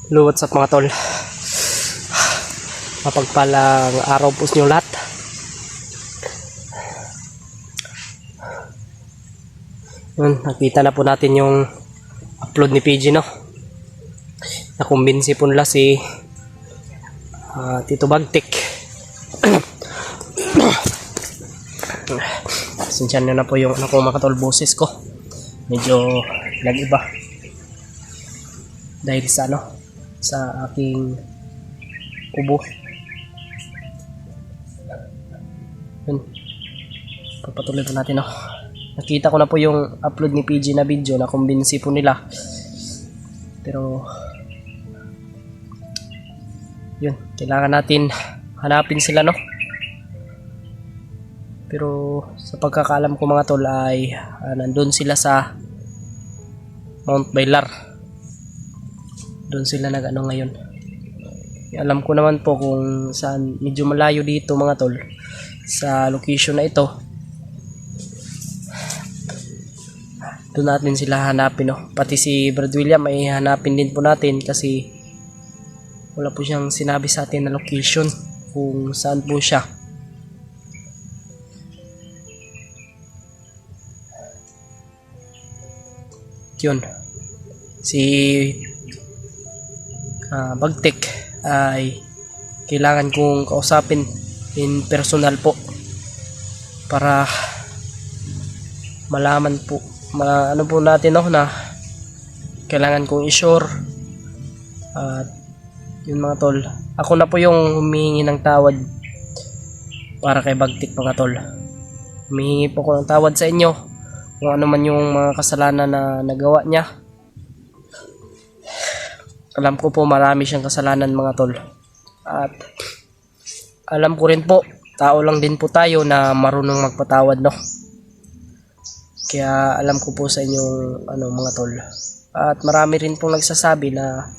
Hello, what's up mga tol? Mapagpalang araw po sa inyo lahat. Yun, nakita na po natin yung upload ni PG, no? Nakumbinsi po nila si Tito Bagtik. Sinsyan nyo na po yung ano ko mga tol, boses ko. Medyo nag-iba. Dahil sa ano, sa aking ubo. Yun. Papatuloy po natin, no? Nakita ko na po yung upload ni PG na video na kumbinsi po nila. Pero yun, kailangan natin hanapin sila, no? Pero sa pagkakaalam ko mga tol ay nandun sila sa Mount Bailar. Doon sila nag-ano ngayon. Alam ko naman po kung saan, medyo malayo dito mga tol sa location na ito. Doon natin sila hanapin, no? Pati si Brad William ay hanapin din po natin kasi wala po siyang sinabi sa atin na location kung saan po siya. Yun, si Bagtik ay kailangan kong kausapin in personal po para malaman po ano po natin, no, na kailangan kong i-sure. At yun mga tol, ako na po yung humihingi ng tawad para kay Bagtik mga tol. Humihingi po ko ng tawad sa inyo kung ano man yung mga kasalanan na nagawa niya. Alam ko po marami siyang kasalanan mga tol. At alam ko rin po, tao lang din po tayo na marunong magpatawad, no? Kaya alam ko po sa inyong ano mga tol. At marami rin pong nagsasabi na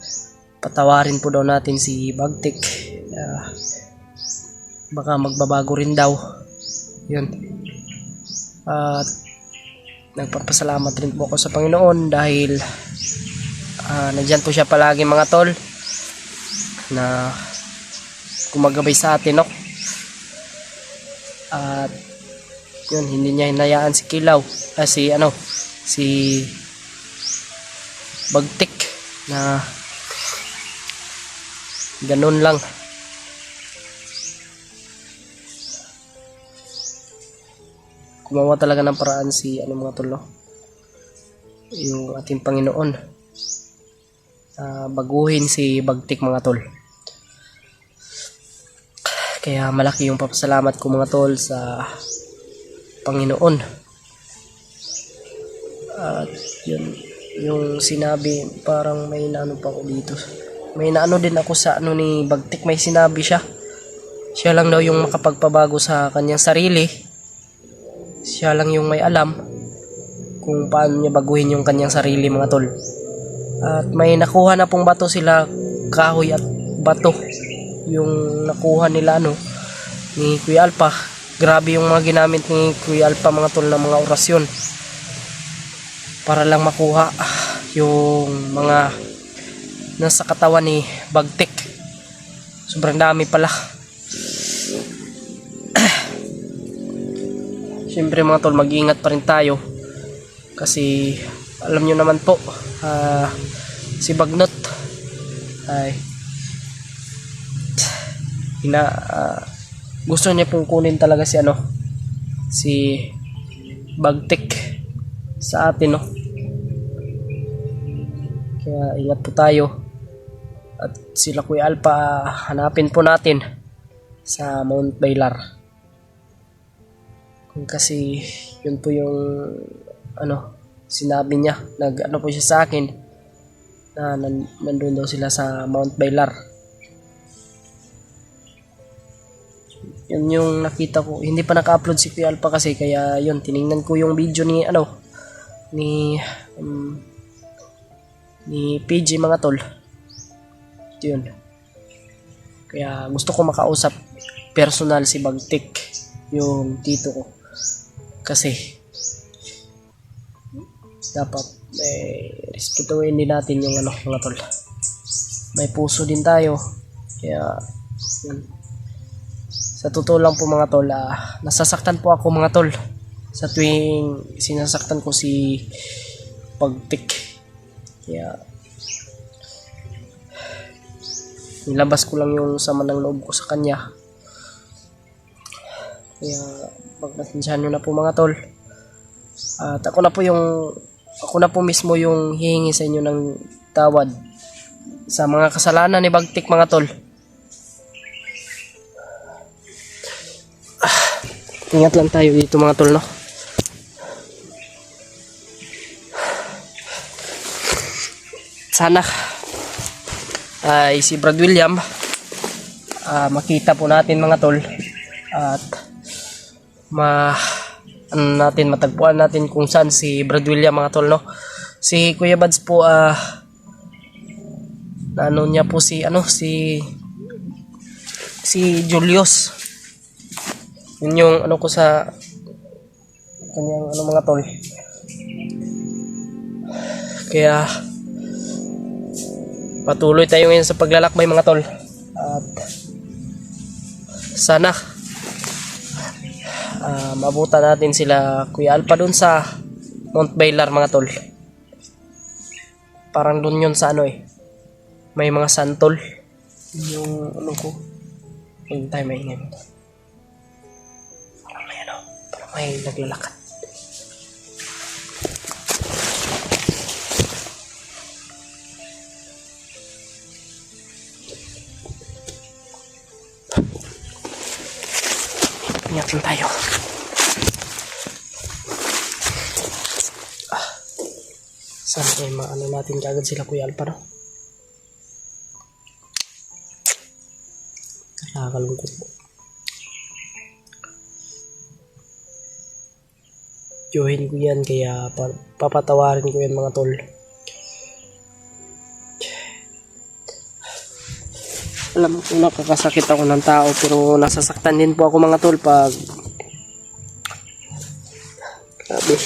patawarin po daw natin si Bagtik. Baka magbabago rin daw. Yun. At nagpapasalamat rin po ako sa Panginoon dahil nandyan po siya palagi mga tol na gumagabay sa atin, no? At yun, hindi niya hinayaan si Kilaw si Bagtik na ganun lang. Gumawa talaga ng paraan si mga tol, no? Yung ating Panginoon. Baguhin si Bagtik mga tol. Kaya malaki yung papasalamat ko mga tol sa Panginoon. At yun, yung sinabi, parang may naano pa ako dito. May naano din ako sa ano ni Bagtik, may sinabi siya. Siya lang daw yung makapagpabago sa kanyang sarili. Siya lang yung may alam kung paano niya baguhin yung kanyang sarili mga tol. At may nakuha na pong bato sila, kahoy at bato yung nakuha nila ni Kuya Alpha. Grabe yung mga ginamit ni Kuya Alpha mga tol na mga orasyon para lang makuha yung mga nasa katawan ni Bagtik. Sobrang dami pala. Siyempre mga tol, mag-iingat pa rin tayo kasi alam nyo naman po, si Bagnot ay gusto niya pong kunin talaga si Bagtik sa atin, no? Kaya ingat po tayo. At sila Kuya Alpha hanapin po natin sa Mount Bailar. Kasi yun po yung sinabi niya, nag po siya sa akin na nandun daw sila sa Mount Bailar. Yun yung nakita ko. Hindi pa naka-upload si Kuya Alpha kasi, kaya yun, tiningnan ko yung video ni PG mga tol. Yun. Kaya gusto ko makausap personal si Bagtik, yung tito ko. Kasi dapat respetuhin din natin yung mga tol. may puso din tayo. Kaya yun. Sa totoo lang po mga tol, nasasaktan po ako mga tol sa tuwing sinasaktan ko si Bagtik. Kaya nilabas ko lang yung sama ng loob ko sa kanya. Kaya pagpasensyahan nyo na po mga tol. At ako na po mismo yung hihingi sa inyo ng tawad sa mga kasalanan ni Bagtik mga tol. Ingat lang tayo dito mga tol, no? Sana ay si Brad William makita po natin mga tol at matagpuan natin kung saan si Brad William mga tol, no? Si Kuya Bads po ano niya po si Julius. Yun yung ano ko sa kanyang mga tol. Kaya patuloy tayo ngayon sa paglalakbay mga tol. At sana mabutan natin sila Kuya Alpa dun sa Mount Bailar mga tol. Parang dun yun sa may mga santol. Yung ko. Yung tayo maingay mo. Parang may naglalakad. Ingat lang tayo. Sana kayo maano natin kagad sila Kuya Alpa, no? Nakakalungkot po. Johin ko yan, kaya papatawarin ko yan mga tol. Alam ko nakakasakit ako ng tao, pero nasasaktan din po ako mga tol pag grabe.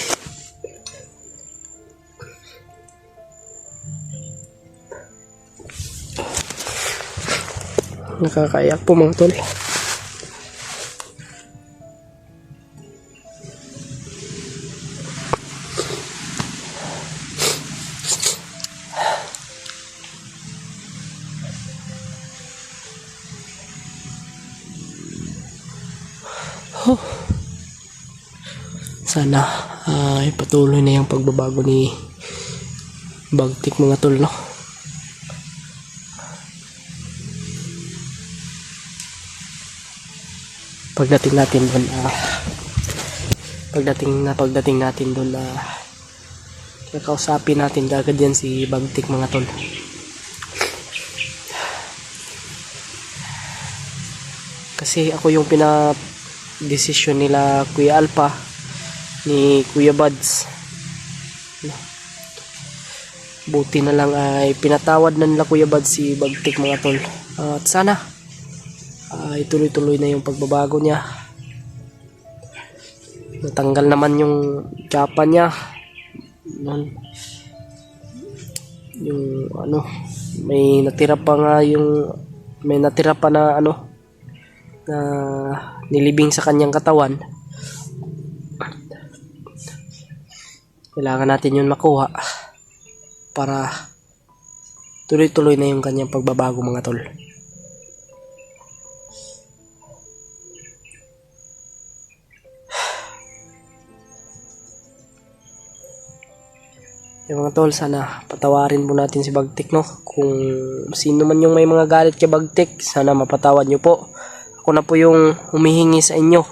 Nakakaiyak po mga tol. Sana ay patuloy na yung pagbabago ni Bagtik mga tol, no? Pagdating natin doon kakausapin natin agad yan si Bagtik mga tol. Kasi ako yung desisyon nila Kuya Alpa ni Kuya Bads. Buti na lang ay pinatawad na nila Kuya Bads si Bagtik mga tol. At sana ituloy-tuloy na yung pagbabago niya. Natanggal naman yung tsapa niya. Yung may natira pa na na nilibing sa kanyang katawan. Kailangan natin yun makuha para tuloy-tuloy na yung kanyang pagbabago mga tol. Yung mga tol, sana patawarin po natin si Bagtik, no? Kung sino man yung may mga galit kay Bagtik, sana mapatawad nyo po. Ako na po yung humihingi sa inyo.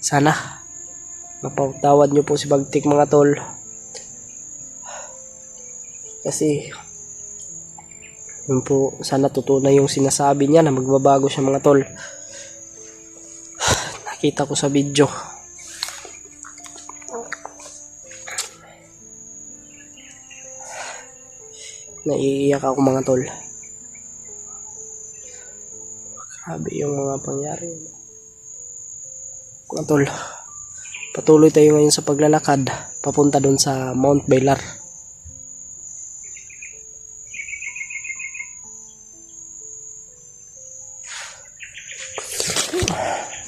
Sana mapatawad nyo po si Bagtik mga tol. Kasi yun po, sana totoo na yung sinasabi niya na magbabago siya mga tol. Nakita ko sa video. Naiiyak ako mga tol. Grabe yung mga pangyari. Mga tol, patuloy tayo ngayon sa paglalakad papunta doon sa Mount Bailar.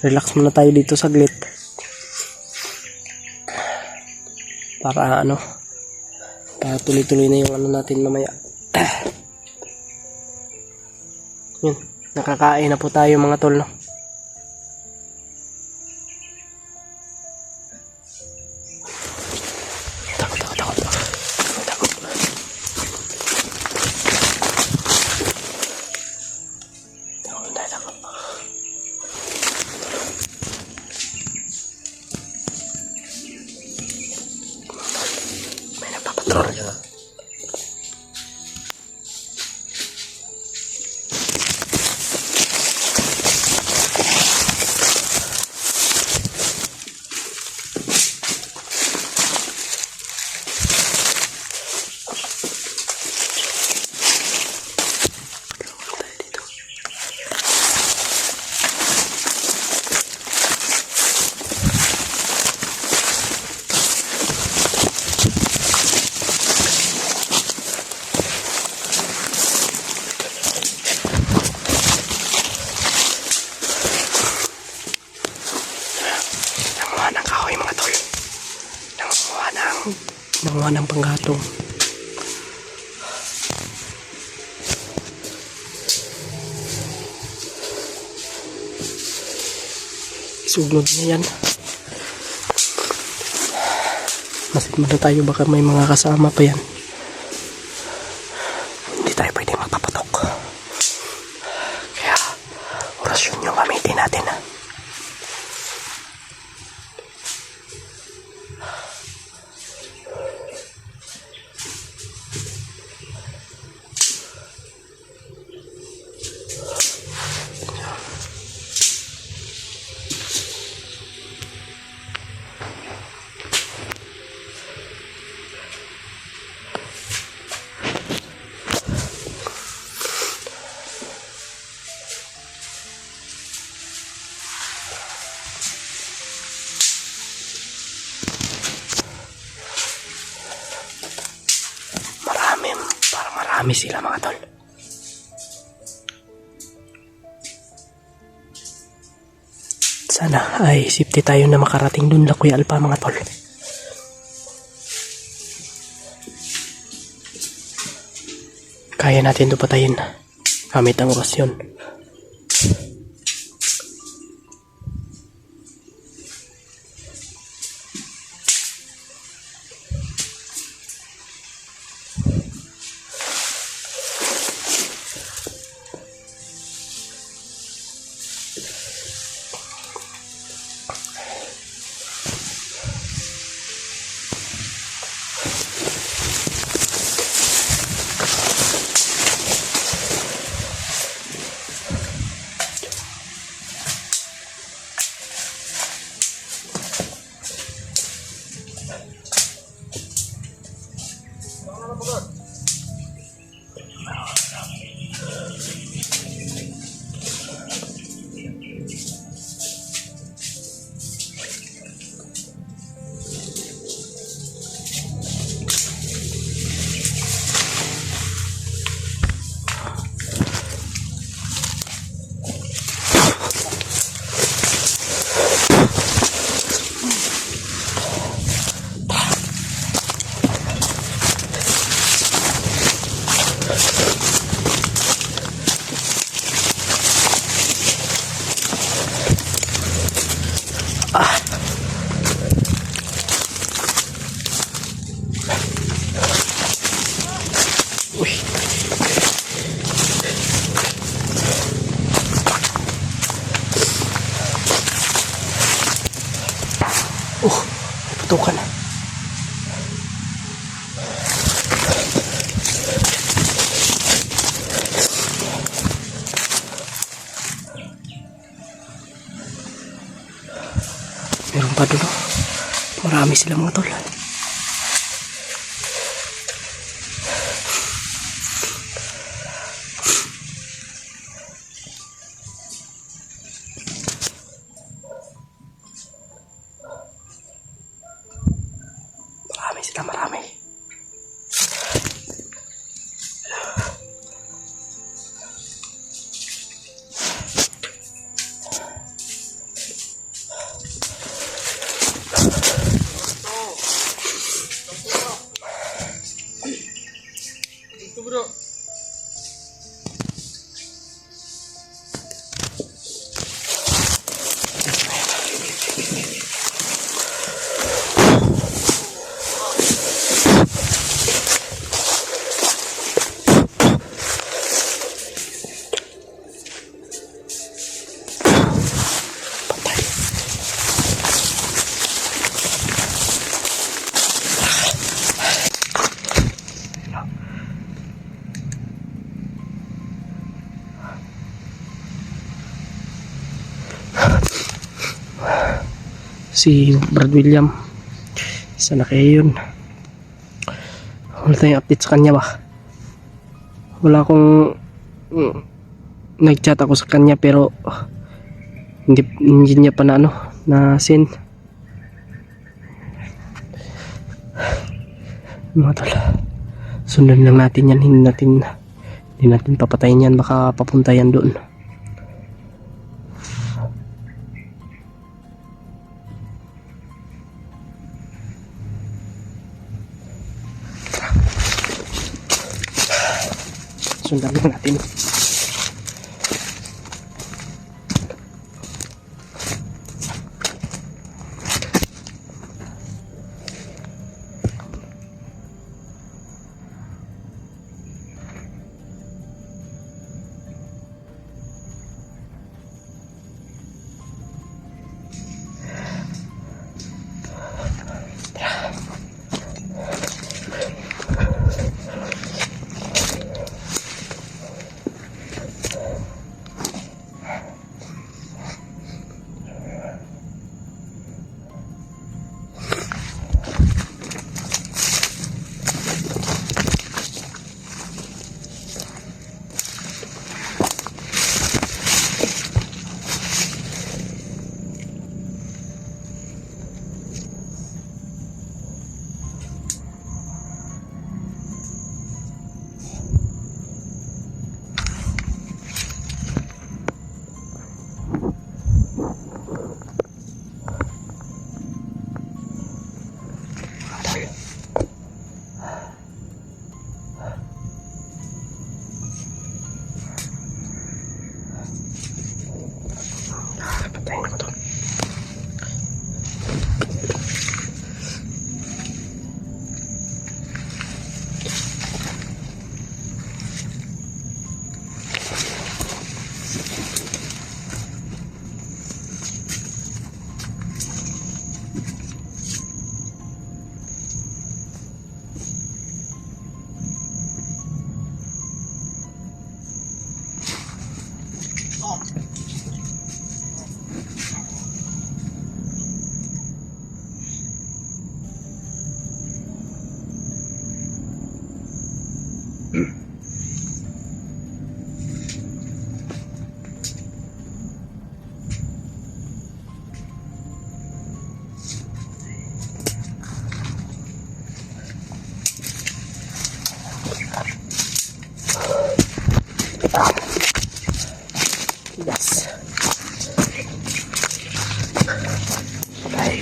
Relax muna tayo dito saglit. Para para tuloy-tuloy na yung natin mamaya. Yun, nakakain na po tayo mga tol, no? May nagpapatrol. Nanguha ng panggatong. Isugnod niya yan. Masit muna tayo, baka may mga kasama pa yan. Hindi tayo pwede mapapatok. Kaya orasyon yung gamitin natin. Marami sila mga tol. Sana ay safety tayo na makarating dun la Kuya Alpa mga tol. Kaya natin ito patayin gamit ang orasyon. Putukan na. Meron pa doon. Marami sila mga tol. Marami. Si Brad William, isa na kayo yun. Wala tayong update sa kanya ba? Wala akong nag-chat ako sa kanya pero hindi niya pa na na send. Mga tol, sundan lang natin yan. Hindi natin papatayin yan, baka papunta yan doon. Sundan lang natin. Patayin ko to. Yes. Ay.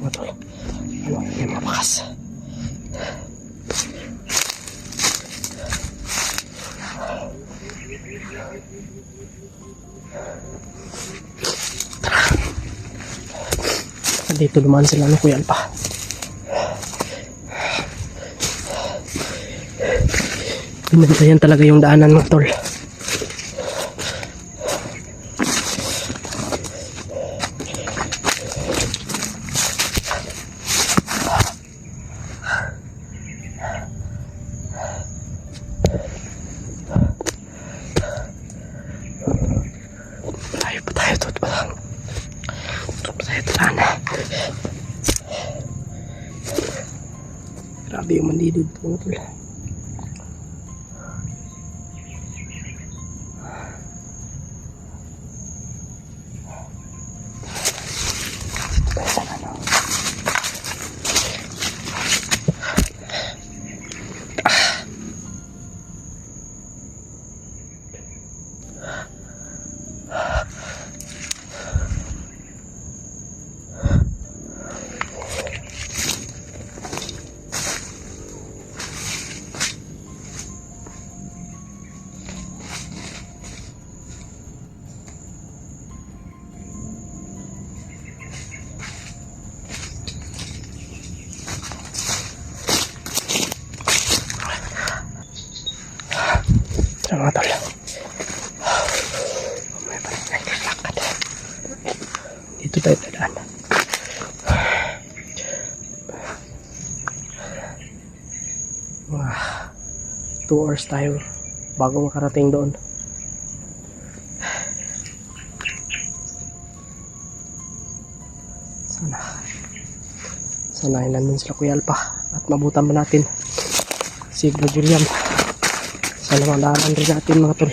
Matol. May mabakas. Dito dumaan sila ng Kuya Alpa. Pinantayan talaga yung daanan ng tol. Malayo pa tayo, tol. Tol pa tayo, talaan. Grabe yung mandidid po, tol. mga tol. May barangay lakad. Dito tayo dadaan. 2 hours tayo bago makarating doon. Sana ay nandun sila Kuya Alpa at mabutan ba natin si Bro Julian. Sana mandaanan rin natin mga tol.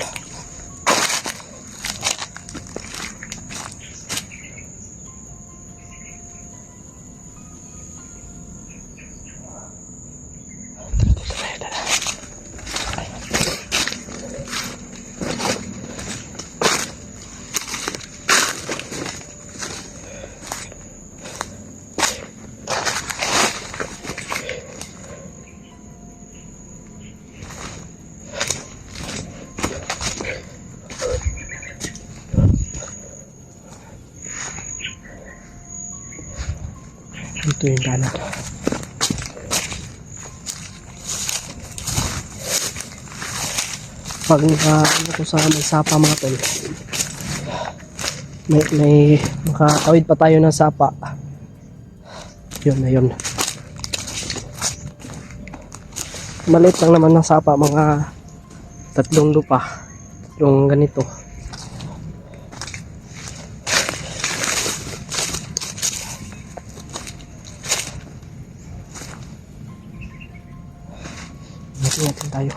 Ito yung dalan. Pag ano ko sa may sapa mga tol, may makatawid pa tayo ng sapa. Yun na yun. Maliit lang naman ng sapa, mga 3 lupa yung ganito. Natin tayo.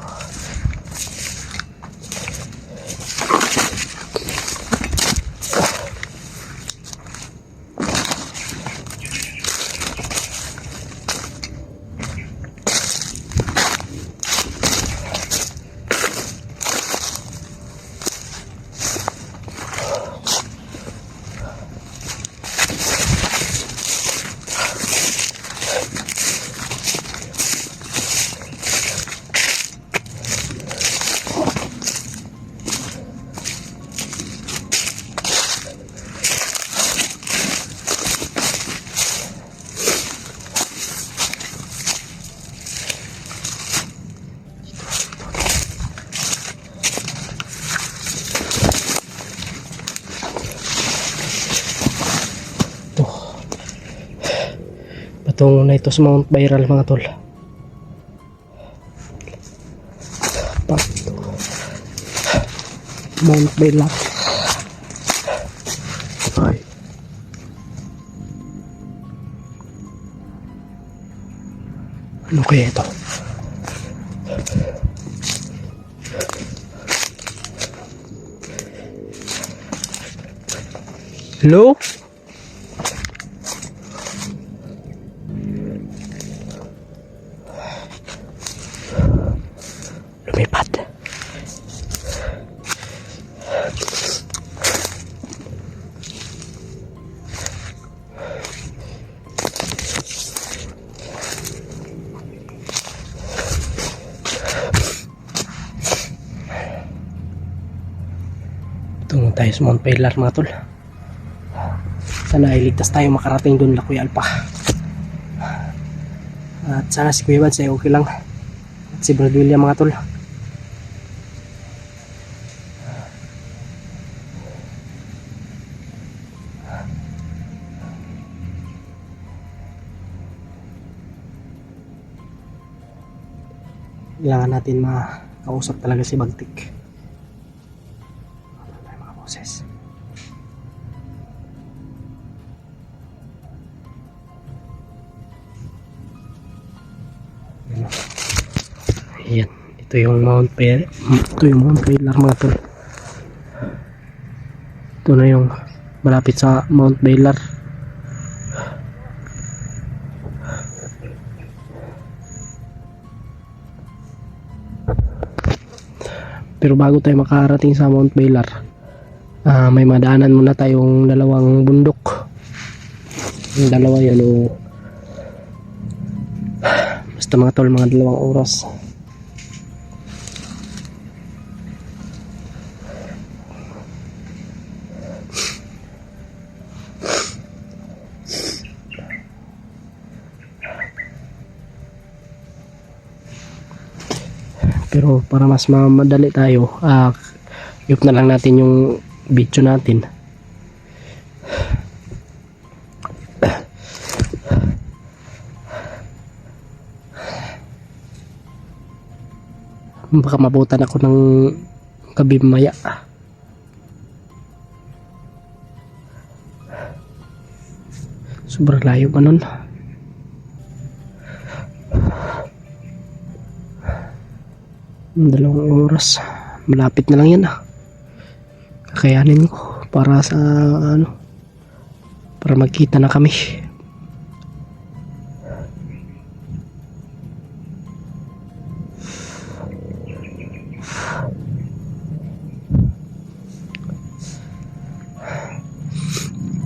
Patungo na ito sa Mount Viral mga tol. Mount Viral. Ay. Ano kaya ito? Hello? Lumipat. Tungo tayo sa Mount Pilar mga tol. Sana ay ligtas tayo makarating doon na Kuya Alpa. At sana si Kuya Bads ay okay lang. At si Brad William mga tol. Kailangan natin makausap talaga si Bagtik. Ano tayo mga boses? Ayan, ito yung Mount Pilar mga tol. Ito na yung malapit sa Mount Pilar. Pero bago tayo makarating sa Mount Pilar, may madaanan muna tayong 2 bundok. Yung dalawa yan basta mga tol, mga 2 oras. Pero para mas madali tayo, i-off na lang natin yung video natin. Baka mabutan ako ng gabi maya. Sobrang layo pa nun. Dalawang oras. Malapit na lang yan Kakayanin ko para sa para magkita na kami.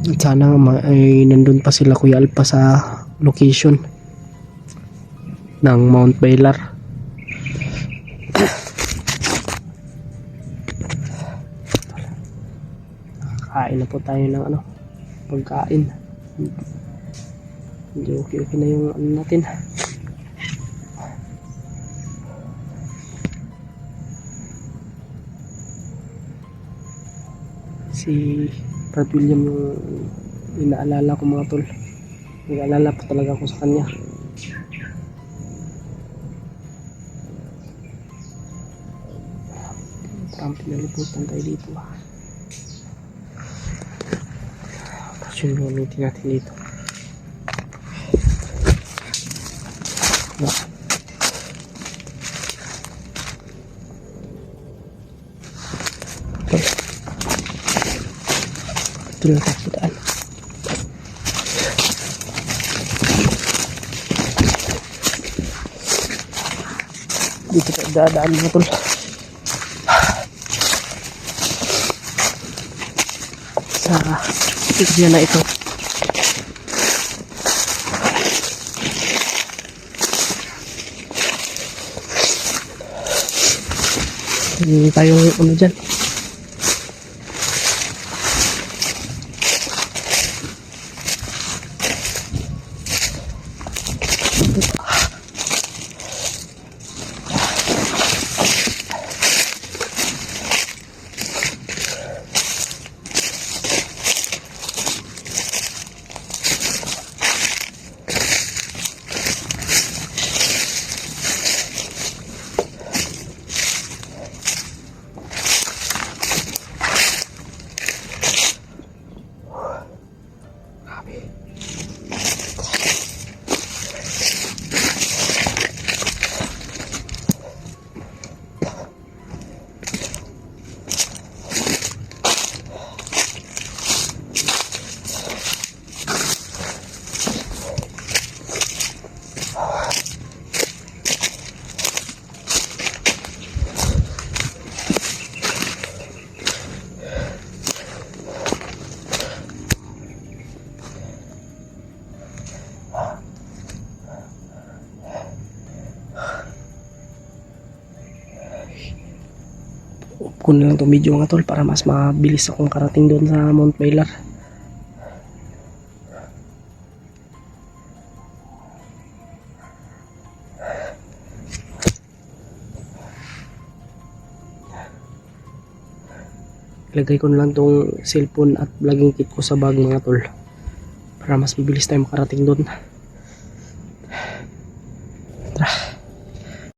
At sana ay nandun pa sila Kuya Alpa sa location ng Mount Baylor. Kain na po tayo ng pagkain. Hindi okay na yung natin. Si Brad William yung inaalala ko mga tol. Nag-aalala po talaga ako sa kanya. Parang pinalibutan tayo dito Tapos yung gamitin natin dito. Ito lang kakitaan. Dito tayo dadaan mga tol. Sa area na ito. Hindi tayong dyan. Ko na lang itong video mga tol para mas mabilis akong karating doon sa Mount Baylor. Ilagay ko na lang itong cellphone at vlogging kit ko sa bag mga tol para mas mabilis tayo makarating doon. Tara.